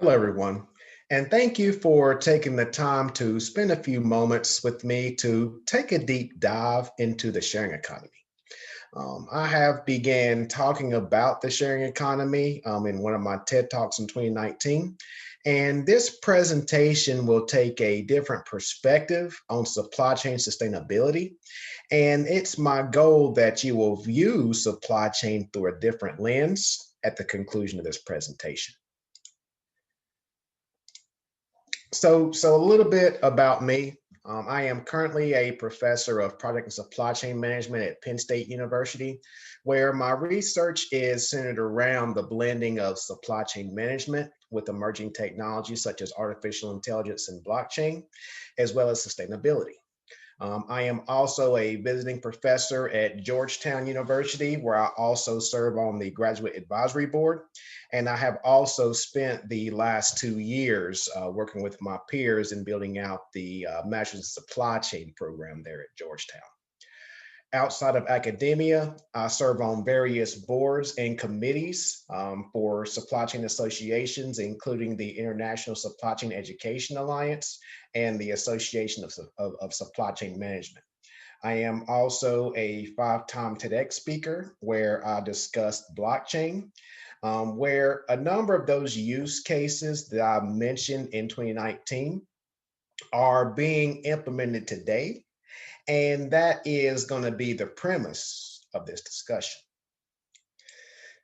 Hello, everyone, and thank you for taking the time to spend a few moments with me to take a deep dive into the sharing economy. I have began talking about the sharing economy in one of my TED Talks in 2019, and this presentation will take a different perspective on supply chain sustainability, and it's my goal that you will view supply chain through a different lens at the conclusion of this presentation. So a little bit about me. I am currently a professor of product and supply chain management at Penn State University, where my research is centered around the blending of supply chain management with emerging technologies such as artificial intelligence and blockchain, as well as sustainability. I am also a visiting professor at Georgetown University, where I also serve on the graduate advisory board. And I have also spent the last 2 years working with my peers in building out the Master's in Supply Chain program there at Georgetown. Outside of academia, I serve on various boards and committees for supply chain associations, including the International Supply Chain Education Alliance and the Association of Supply Chain Management. I am also a 5-time TEDx speaker where I discussed blockchain, where a number of those use cases that I mentioned in 2019 are being implemented today. And that is going to be the premise of this discussion.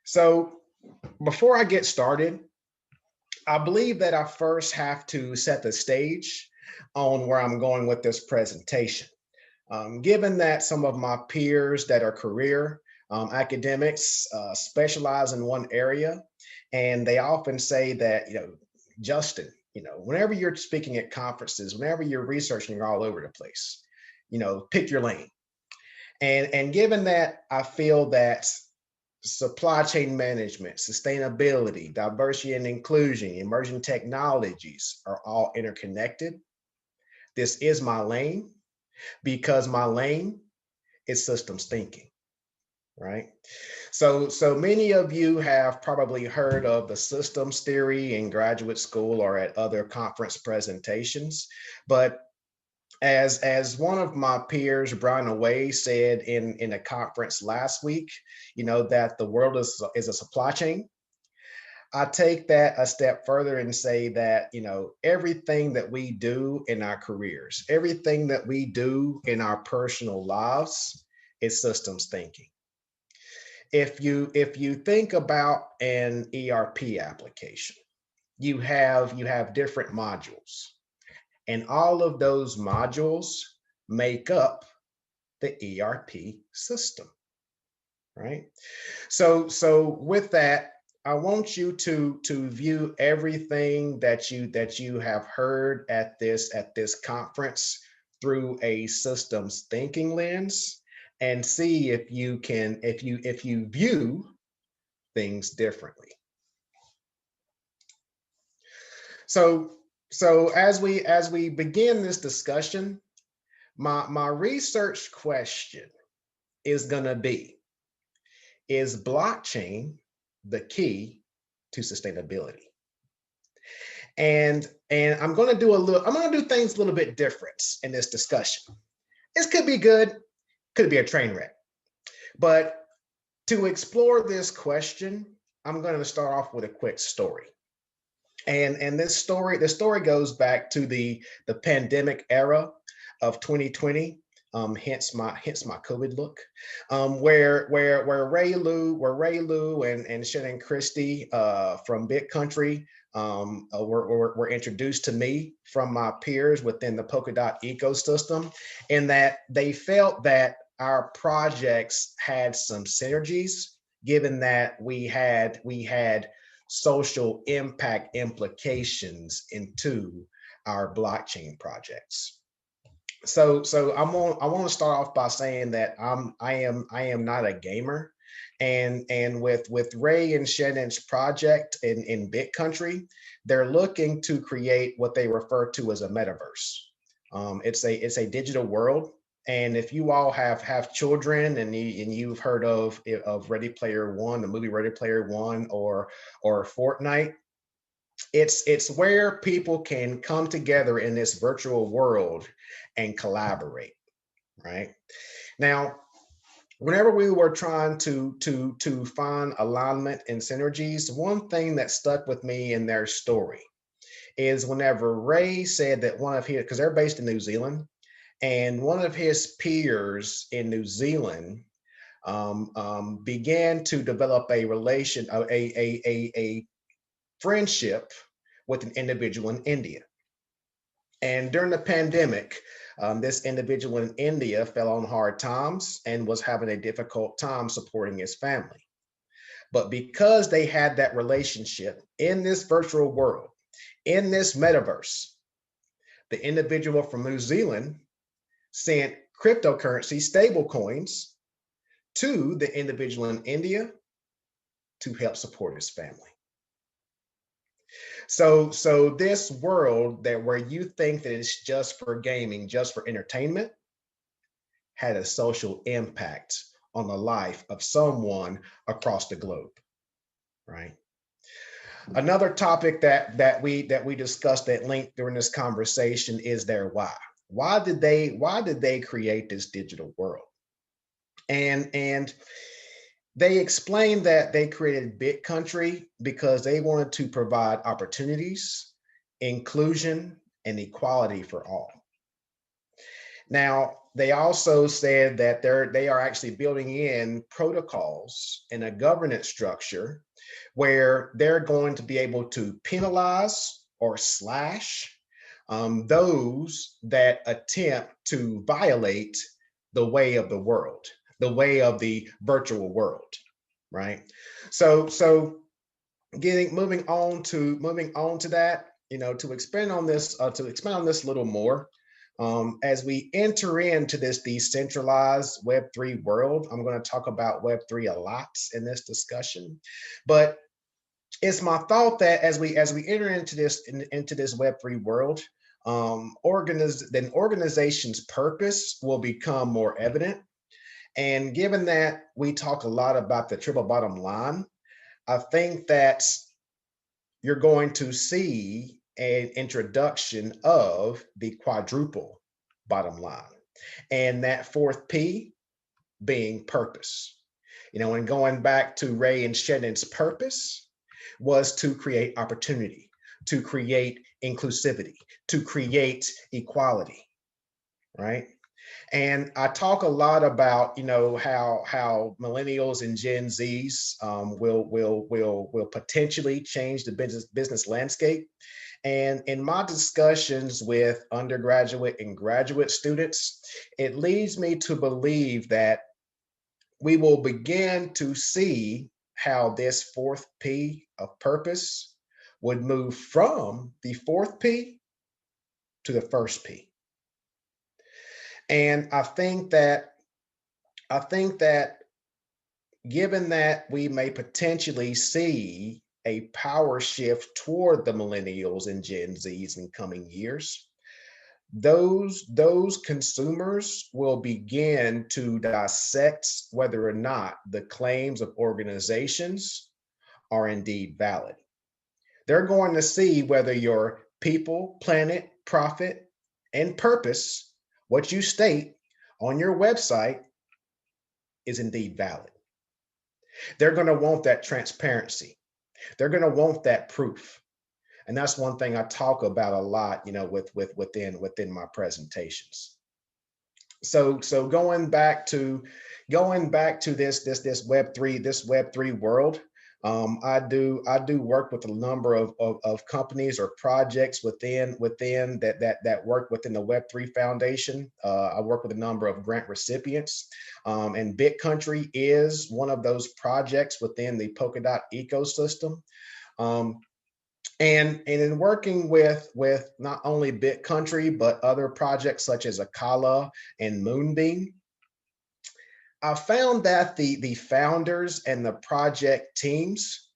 So before I get started, I believe that I first have to set the stage on where I'm going with this presentation. Given that some of my peers that are career academics specialize in one area, and they often say that, Justin, whenever you're speaking at conferences, whenever you're researching, you're all over the place. Pick your lane. And given that I feel that supply chain management, sustainability, diversity and inclusion, emerging technologies are all interconnected, this is my lane because my lane is systems thinking, right? So many of you have probably heard of the systems theory in graduate school or at other conference presentations, but as one of my peers, Brian Away, said in a conference last week, that the world is a supply chain. I take that a step further and say that, everything that we do in our careers, everything that we do in our personal lives is systems thinking. If you think about an ERP application, you have different modules. And all of those modules make up the ERP system, right? So with that, I want you to view everything that you have heard at this conference through a systems thinking lens and see if you view things differently. So as we begin this discussion, my research question is going to be, is blockchain the key to sustainability? And I'm going to do things a little bit different in this discussion. This could be good, could be a train wreck. But to explore this question, I'm going to start off with a quick story. And the story goes back to the pandemic era of 2020, hence my COVID look, where Ray Lou and Shannon Christie from Big Country were introduced to me from my peers within the Polkadot ecosystem, in that they felt that our projects had some synergies, given that we had social impact implications into our blockchain projects. So I want to start off by saying that I am not a gamer, and with Ray and Shannon's project in Big Country, they're looking to create what they refer to as a metaverse. It's a digital world. And if you all have children and you've heard of Ready Player One, the movie Ready Player One, or Fortnite, It's where people can come together in this virtual world and collaborate, right? Now, whenever we were trying to find alignment and synergies, one thing that stuck with me in their story is whenever Ray said that one of his, because they're based in New Zealand, and one of his peers in New Zealand began to develop a relation, a friendship with an individual in India. And during the pandemic, this individual in India fell on hard times and was having a difficult time supporting his family. But because they had that relationship in this virtual world, in this metaverse, the individual from New Zealand sent cryptocurrency stable coins to the individual in India to help support his family. So this world that where you think that it's just for gaming, just for entertainment, had a social impact on the life of someone across the globe, right? Another topic that we discussed at length during this conversation is their why. Why did they create this digital world? And they explained that they created Big Country because they wanted to provide opportunities, inclusion, and equality for all. Now, they also said that they are actually building in protocols and a governance structure where they're going to be able to penalize or slash those that attempt to violate the way of the world, the way of the virtual world, right? So getting moving on to that, to expand on this a little more. As we enter into this decentralized Web3 world, I'm going to talk about Web3 a lot in this discussion, but it's my thought that as we enter into this Web3 world, organization's purpose will become more evident. And given that we talk a lot about the triple bottom line, I think that you're going to see an introduction of the quadruple bottom line, and that fourth P being purpose. And going back to Ray and Shannon's purpose was to create opportunity, to create inclusivity, to create equality, right? And I talk a lot about, how millennials and Gen Zs will potentially change the business landscape. And in my discussions with undergraduate and graduate students, it leads me to believe that we will begin to see how this fourth P of purpose would move from the fourth P to the first P. And I think that given that we may potentially see a power shift toward the millennials and Gen Zs in coming years, those consumers will begin to dissect whether or not the claims of organizations are indeed valid. They're going to see whether your people, planet, profit, and purpose, what you state on your website, is indeed valid. They're going to want that transparency. They're going to want that proof. And that's one thing I talk about a lot, within my presentations. So going back to this Web3 world, I do work with a number of companies or projects within that work within the Web3 Foundation. I work with a number of grant recipients, and Big Country is one of those projects within the Polkadot ecosystem. And in working with not only Big Country, but other projects such as Akala and Moonbeam, I found that the founders and the project teams,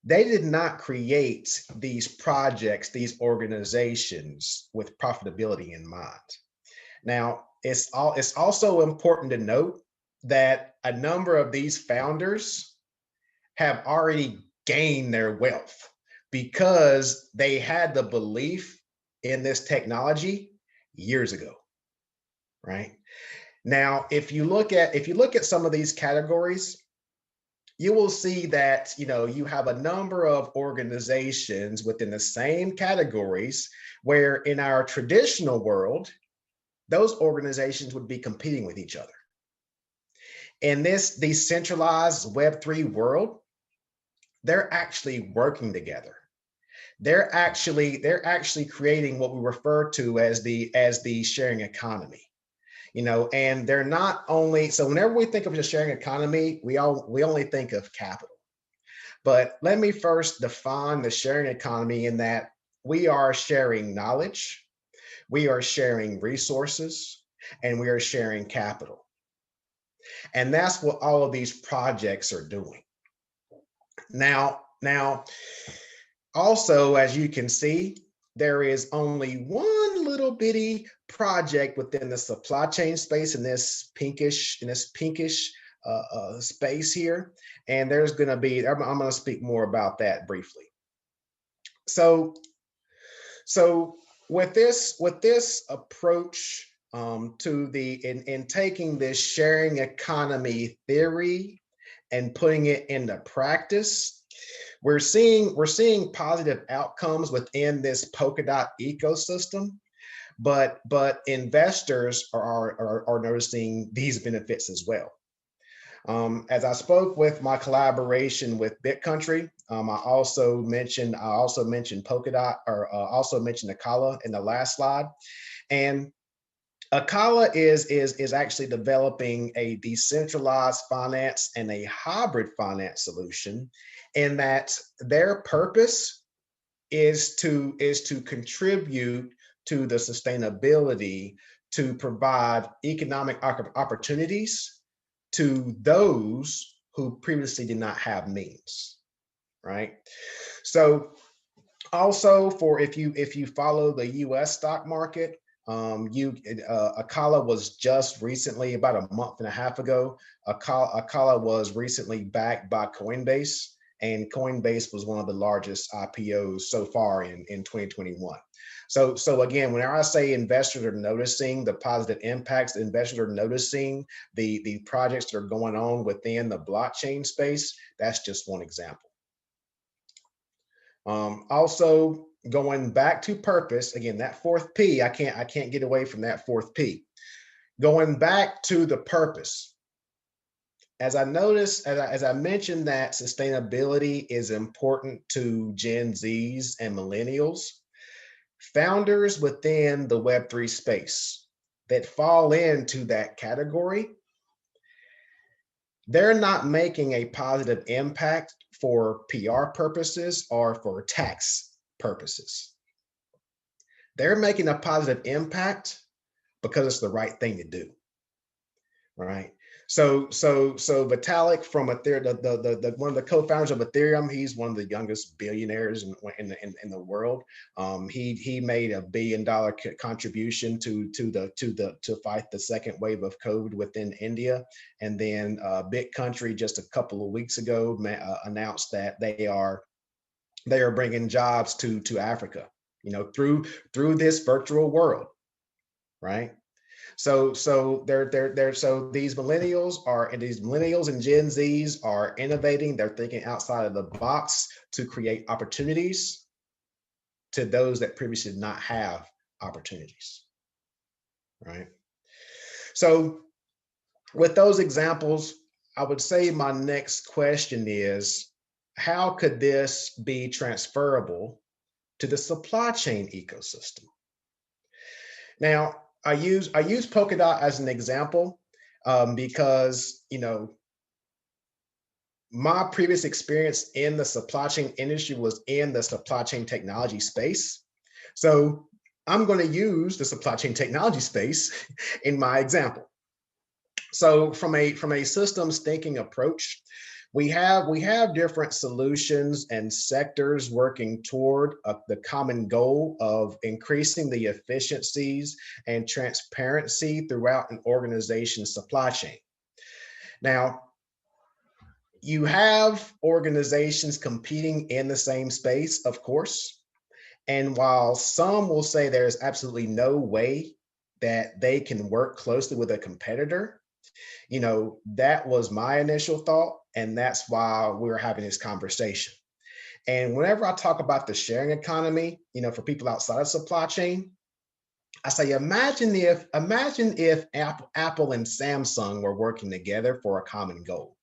they did not create these projects, these organizations with profitability in mind. Now, it's also important to note that a number of these founders have already gained their wealth. because they had the belief in this technology years ago, right? Now, if you look at some of these categories, you will see that you have a number of organizations within the same categories where in our traditional world, those organizations would be competing with each other. In this decentralized Web3 world, they're actually working together. They're actually creating what we refer to as the sharing economy. And they're not only, so whenever we think of the sharing economy, we only think of capital. But let me first define the sharing economy in that we are sharing knowledge, we are sharing resources, and we are sharing capital. And that's what all of these projects are doing. Now, also, as you can see, there is only one little bitty project within the supply chain space in this pinkish space here, and there's going to be. I'm going to speak more about that briefly. So with this approach in taking this sharing economy theory and putting it into practice, we're seeing positive outcomes within this polka dot ecosystem, but investors are noticing these benefits as well. As I spoke with my collaboration with BitCountry, I also mentioned Polkadot, or also mentioned Akala in the last slide, and Akala is actually developing a decentralized finance and a hybrid finance solution, in that their purpose is to contribute to the sustainability, to provide economic opportunities to those who previously did not have means, right? So also, for if you follow the U.S. stock market, Akala was just recently, about a month and a half ago, Akala was recently backed by Coinbase, and Coinbase was one of the largest IPOs so far in 2021. So again, whenever I say investors are noticing the positive impacts, investors are noticing the projects that are going on within the blockchain space, that's just one example. Also, going back to purpose, again, that fourth P, I can't get away from that fourth P. Going back to the purpose. As I mentioned, that sustainability is important to Gen Zs and millennials. Founders within the Web3 space that fall into that category, they're not making a positive impact for PR purposes or for tax purposes. They're making a positive impact because it's the right thing to do, right? So Vitalik from Ethereum, the one of the co-founders of Ethereum, he's one of the youngest billionaires in the world. He made $1 billion contribution to fight the second wave of COVID within India, and then BitCountry just a couple of weeks ago announced that they are bringing jobs to Africa, through this virtual world, right? So these millennials and Gen Zs are innovating. They're thinking outside of the box to create opportunities to those that previously did not have opportunities, right? So with those examples, I would say my next question is, how could this be transferable to the supply chain ecosystem? Now, I use Polkadot as an example because my previous experience in the supply chain industry was in the supply chain technology space. So I'm going to use the supply chain technology space in my example. So from a systems thinking approach, we have different solutions and sectors working toward the common goal of increasing the efficiencies and transparency throughout an organization's supply chain. Now, You have organizations competing in the same space, of course. And while some will say there's absolutely no way that they can work closely with a competitor, that was my initial thought. And that's why we're having this conversation. And whenever I talk about the sharing economy, for people outside of supply chain, I say, imagine if Apple and Samsung were working together for a common goal.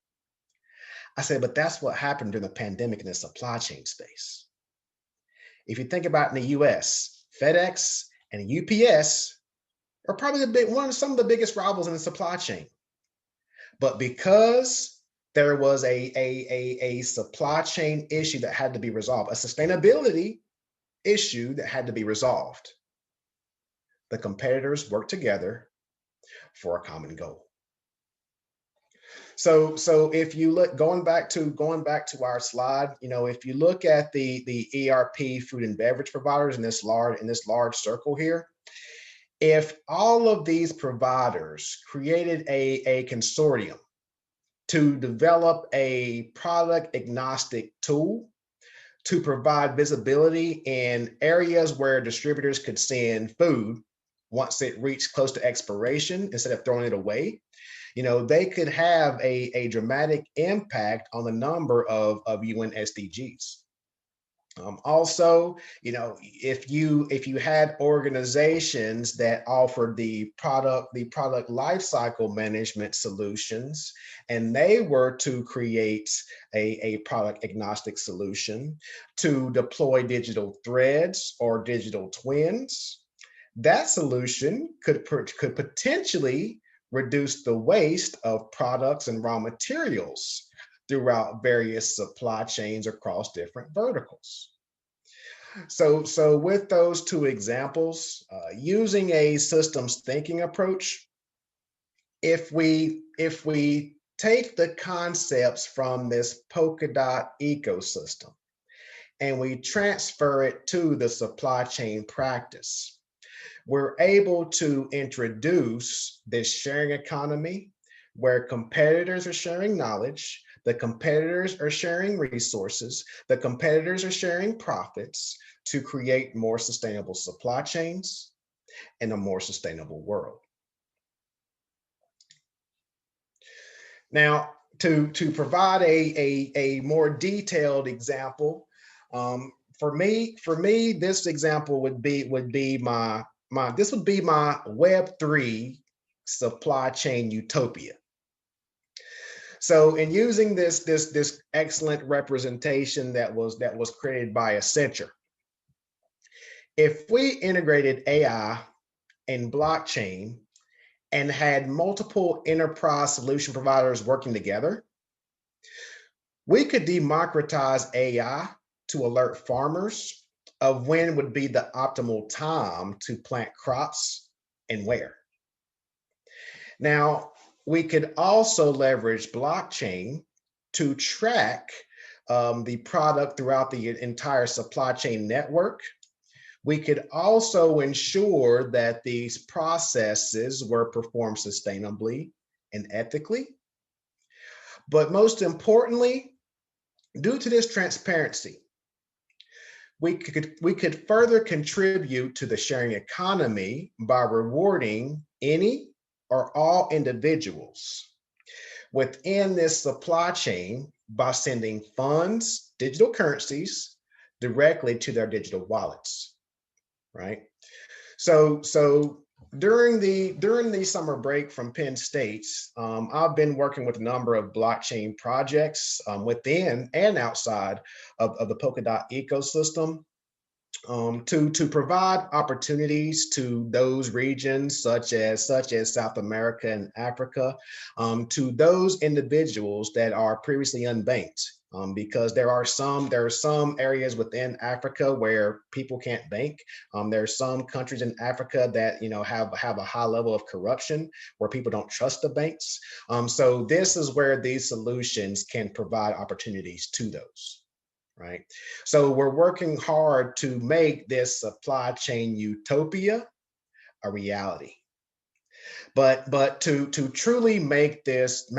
I say, but that's what happened during the pandemic in the supply chain space. If you think about in the US, FedEx and UPS are probably some of the biggest rivals in the supply chain. But because there was a supply chain issue that had to be resolved, a sustainability issue that had to be resolved, the competitors worked together for a common goal. So if you look, going back to our slide, if you look at the ERP food and beverage providers in this large circle here, if all of these providers created a consortium to develop a product agnostic tool to provide visibility in areas where distributors could send food once it reached close to expiration instead of throwing it away, they could have a dramatic impact on the number of UN SDGs. Also, if you had organizations that offered the product lifecycle management solutions, and they were to create a product agnostic solution to deploy digital threads or digital twins, that solution could potentially reduce the waste of products and raw materials throughout various supply chains across different verticals. So with those two examples, using a systems thinking approach, if we take the concepts from this polka dot ecosystem and we transfer it to the supply chain practice, we're able to introduce this sharing economy where competitors are sharing knowledge, the competitors are sharing resources, the competitors are sharing profits to create more sustainable supply chains and a more sustainable world. Now, to provide a more detailed example, for me, this example would be my Web3 supply chain utopia. So in using this excellent representation that was created by Accenture, if we integrated AI and blockchain and had multiple enterprise solution providers working together, we could democratize AI to alert farmers of when would be the optimal time to plant crops and where. Now, we could also leverage blockchain to track the product throughout the entire supply chain network. We could also ensure that these processes were performed sustainably and ethically. But most importantly, due to this transparency, we could further contribute to the sharing economy by rewarding any or all individuals within this supply chain by sending funds, digital currencies, directly to their digital wallets, right? So during the summer break from Penn State, I've been working with a number of blockchain projects within and outside of the polka dot ecosystem to provide opportunities to those regions such as South America and Africa, to those individuals that are previously unbanked. Because there are some areas within Africa where people can't bank. There are some countries in Africa that have a high level of corruption where people don't trust the banks. So this is where these solutions can provide opportunities to those. Right. So we're working hard to make this supply chain utopia a reality. But to truly make this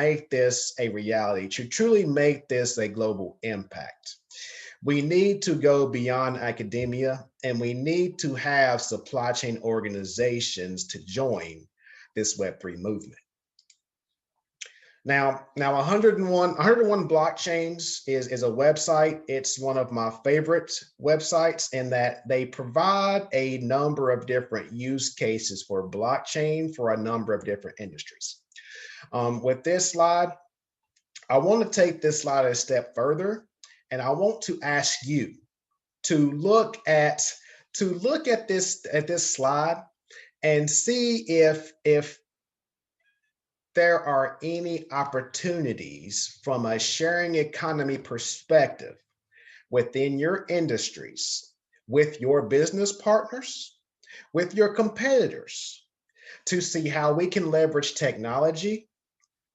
a reality, to truly make this a global impact, we need to go beyond academia, and we need to have supply chain organizations to join this Web3 movement. Now 101 Blockchains is a website. It's one of my favorite websites in that they provide a number of different use cases for blockchain for a number of different industries. With this slide, I want to take this slide a step further, and I want to ask you to look at this slide and see if there are any opportunities from a sharing economy perspective within your industries, with your business partners, with your competitors, to see how we can leverage technology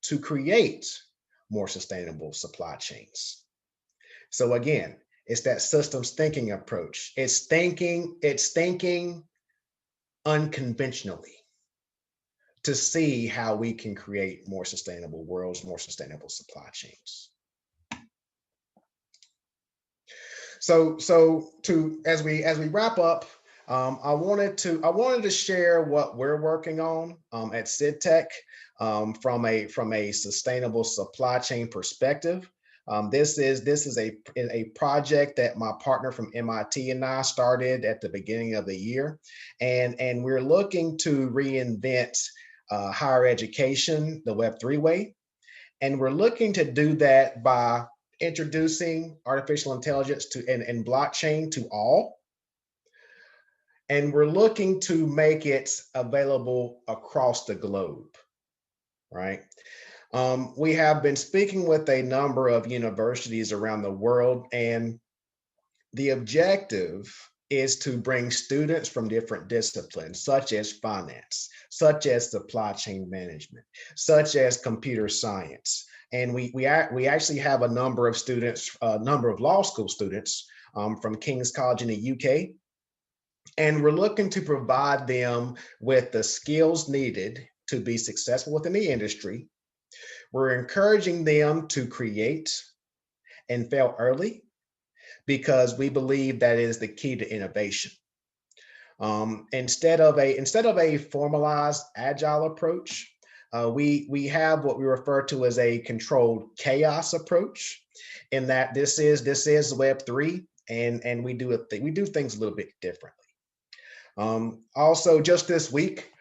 to create more sustainable supply chains. So again, it's that systems thinking approach. It's thinking unconventionally to see how we can create more sustainable worlds, more sustainable supply chains. So to as we wrap up, I wanted to share what we're working on at SIDTech from a sustainable supply chain perspective. This is a project that my partner from MIT and I started at the beginning of the year, and we're looking to reinvent higher education the Web3 way, and we're looking to do that by introducing artificial intelligence to and blockchain to all. And we're looking to make it available across the globe, right? We have been speaking with a number of universities around the world, and the objective is to bring students from different disciplines, such as finance, such as supply chain management, such as computer science. And we actually have a number of students, a number of law school students from King's College in the UK. And we're looking to provide them with the skills needed to be successful within the industry. We're encouraging them to create and fail early, because we believe that is the key to innovation. Instead of a formalized agile approach, we have what we refer to as a controlled chaos approach, in that this is Web3, and we do things a little bit differently. Also, just this week,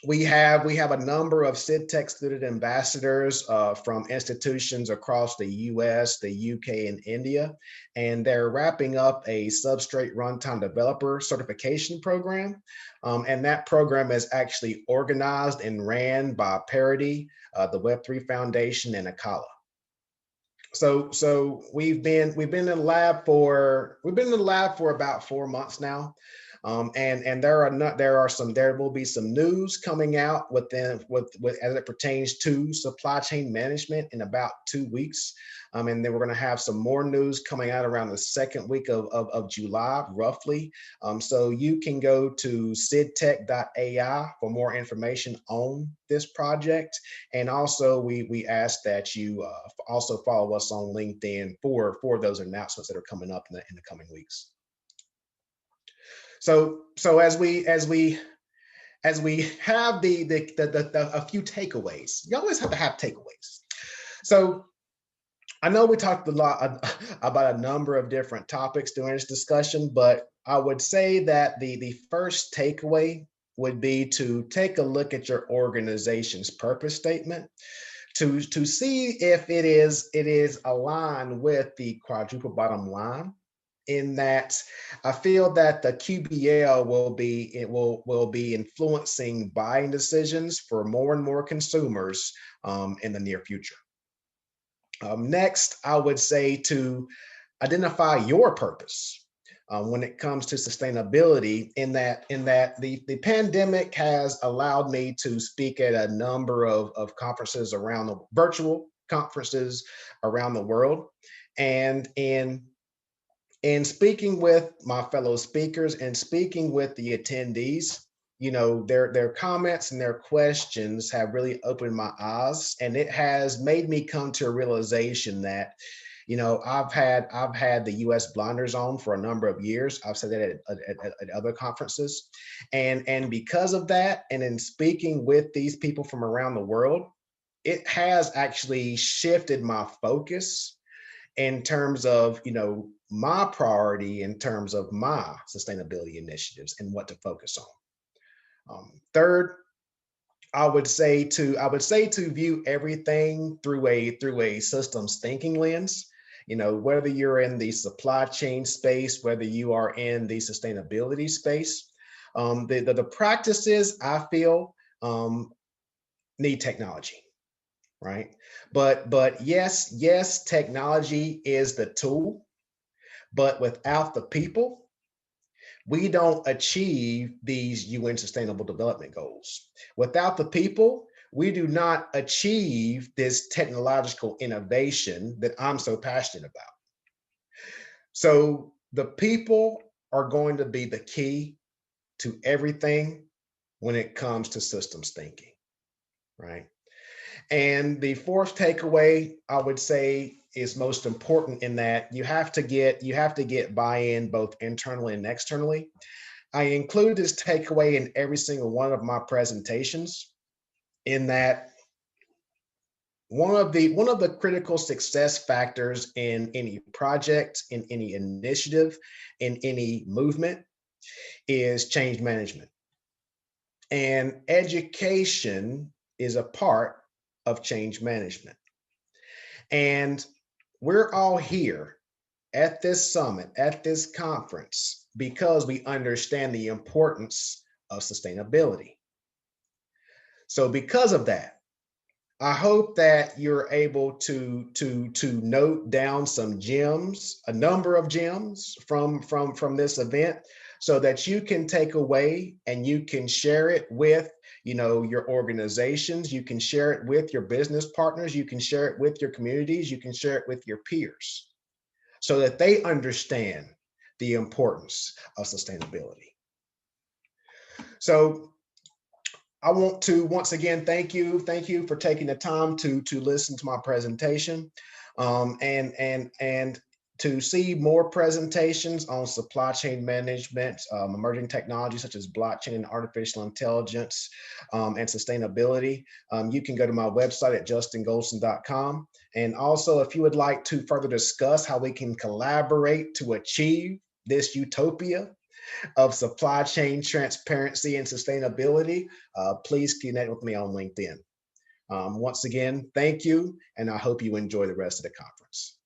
we have a number of SIDTech student ambassadors from institutions across the US, the UK, and India, and they're wrapping up a substrate runtime developer certification program. And that program is actually organized and ran by Parity, the Web3 Foundation, and Akala. So we've been in the lab for about 4 months now. And there will be some news coming out with as it pertains to supply chain management in about 2 weeks. And then we're going to have some more news coming out around the second week of July, roughly. So you can go to sidtech.ai for more information on this project. And also we ask that you also follow us on LinkedIn for those announcements that are coming up in the coming weeks. So as we have a few takeaways, you always have to have takeaways. So I know we talked a lot about a number of different topics during this discussion, but I would say that the first takeaway would be to take a look at your organization's purpose statement to see if it is aligned with the quadruple bottom line. In that, I feel that the QBL will be influencing buying decisions for more and more consumers in the near future. Next, I would say to identify your purpose when it comes to sustainability. In that the pandemic has allowed me to speak at a number of conferences around the virtual conferences around the world, and in speaking with my fellow speakers and speaking with the attendees, their comments and their questions have really opened my eyes, and it has made me come to a realization that, I've had the U.S. blinders on for a number of years. I've said that at other conferences, and because of that, and in speaking with these people from around the world, it has actually shifted my focus in terms of my priority in terms of my sustainability initiatives and what to focus on. Third, I would say to view everything through a systems thinking lens. Whether you're in the supply chain space, whether you are in the sustainability space, the practices I feel need technology, right? But yes, technology is the tool, but without the people, we don't achieve these UN Sustainable Development Goals. Without the people, we do not achieve this technological innovation that I'm so passionate about. So the people are going to be the key to everything when it comes to systems thinking, right? And the fourth takeaway I would say is most important in that you have to get buy-in both internally and externally. I include this takeaway in every single one of my presentations, in that one of the critical success factors in any project, in any initiative, in any movement is change management. And education is a part of change management. And we're all here at this summit, at this conference, because we understand the importance of sustainability. So because of that, I hope that you're able to note down some gems, a number of gems from this event, so that you can take away and you can share it with your organizations, you can share it with your business partners, you can share it with your communities, you can share it with your peers, so that they understand the importance of sustainability. So I want to once again thank you for taking the time to listen to my presentation, and to see more presentations on supply chain management, emerging technologies such as blockchain and artificial intelligence, and sustainability. You can go to my website at justingoldston.com. And also, if you would like to further discuss how we can collaborate to achieve this utopia of supply chain transparency and sustainability, please connect with me on LinkedIn. Once again, thank you, and I hope you enjoy the rest of the conference.